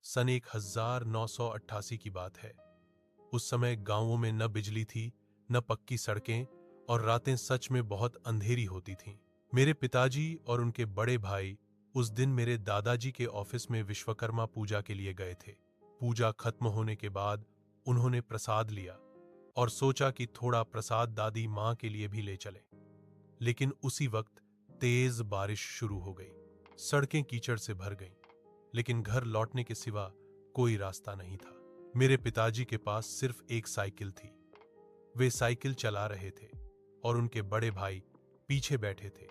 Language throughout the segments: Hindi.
सन 1988 की बात है। उस समय गांवों में न बिजली थी, न पक्की सड़कें, और रातें सच में बहुत अंधेरी होती थीं। मेरे पिताजी और उनके बड़े भाई उस दिन मेरे दादाजी के ऑफिस में विश्वकर्मा पूजा के लिए गए थे। पूजा खत्म होने के बाद उन्होंने प्रसाद लिया और सोचा कि थोड़ा प्रसाद दादी माँ के लिए भी ले चले। लेकिन उसी वक्त तेज बारिश शुरू हो गई। सड़कें कीचड़ से भर गईं, लेकिन घर लौटने के सिवा कोई रास्ता नहीं था। मेरे पिताजी के पास सिर्फ एक साइकिल थी। वे साइकिल चला रहे थे और उनके बड़े भाई पीछे बैठे थे,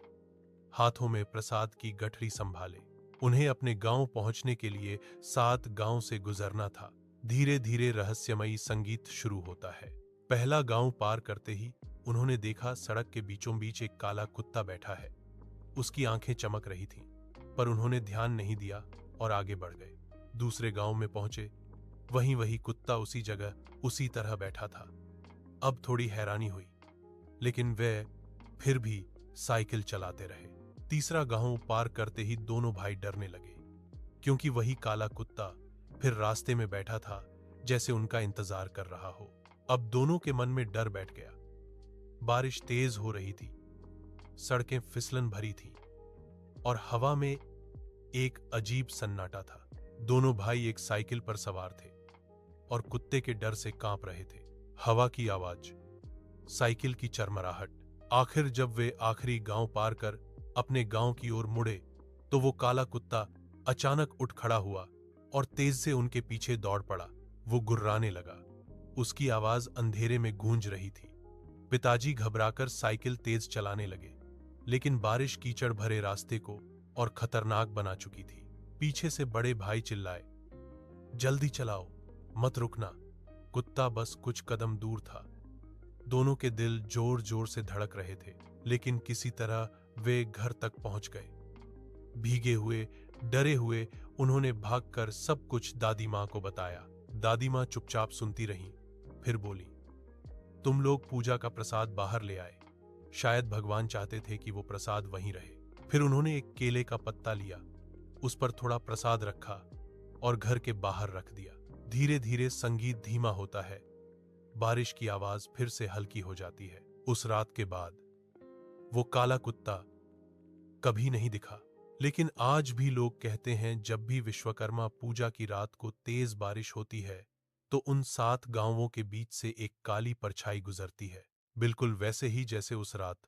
हाथों में प्रसाद की गठरी संभाले। उन्हें अपने गांव पहुंचने के लिए 7 गांव से गुजरना था। धीरे धीरे रहस्यमयी संगीत शुरू होता है। पहला गांव पार करते ही उन्होंने देखा सड़क के बीचों बीच एक काला कुत्ता बैठा है। उसकी आंखें चमक रही थीं, पर उन्होंने ध्यान नहीं दिया और आगे बढ़ गए। दूसरे गांव में पहुंचे, वही कुत्ता उसी जगह उसी तरह बैठा था। अब थोड़ी हैरानी हुई, लेकिन वे फिर भी साइकिल चलाते रहे। तीसरा गांव पार करते ही दोनों भाई डरने लगे, क्योंकि वही काला कुत्ता फिर रास्ते में बैठा था, जैसे उनका इंतजार कर रहा हो। अब दोनों के मन में डर बैठ गया। बारिश तेज हो रही थी, सड़कें फिसलन भरी थीं और हवा में एक अजीब सन्नाटा था। दोनों भाई एक साइकिल पर सवार थे और कुत्ते के डर से कांप रहे थे। हवा की आवाज, साइकिल की चरमराहट। आखिर जब वे आखिरी गांव पार कर अपने गांव की ओर मुड़े, तो वो काला कुत्ता अचानक उठ खड़ा हुआ और तेज से उनके पीछे दौड़ पड़ा। वो गुर्राने लगा, उसकी आवाज अंधेरे में गूंज रही थी। पिताजी घबराकर साइकिल तेज चलाने लगे, लेकिन बारिश कीचड़ भरे रास्ते को और खतरनाक बना चुकी थी। पीछे से बड़े भाई चिल्लाए, जल्दी चलाओ, मत रुकना। कुत्ता बस कुछ कदम दूर था। दोनों के दिल जोर जोर से धड़क रहे थे, लेकिन किसी तरह वे घर तक पहुंच गए। भीगे हुए, डरे हुए उन्होंने भागकर सब कुछ दादी माँ को बताया। दादी माँ चुपचाप सुनती रहीं, फिर बोली, तुम लोग पूजा का प्रसाद बाहर ले आए। शायद भगवान चाहते थे कि वो प्रसाद वहीं रहे। फिर उन्होंने एक केले का पत्ता लिया, उस पर थोड़ा प्रसाद रखा और घर के बाहर रख दिया। धीरे धीरे संगीत धीमा होता है, बारिश की आवाज फिर से हल्की हो जाती है। उस रात के बाद वो काला कुत्ता कभी नहीं दिखा। लेकिन आज भी लोग कहते हैं, जब भी विश्वकर्मा पूजा की रात को तेज बारिश होती है, तो उन 7 गांवों के बीच से एक काली परछाई गुजरती है, बिल्कुल वैसे ही जैसे उस रात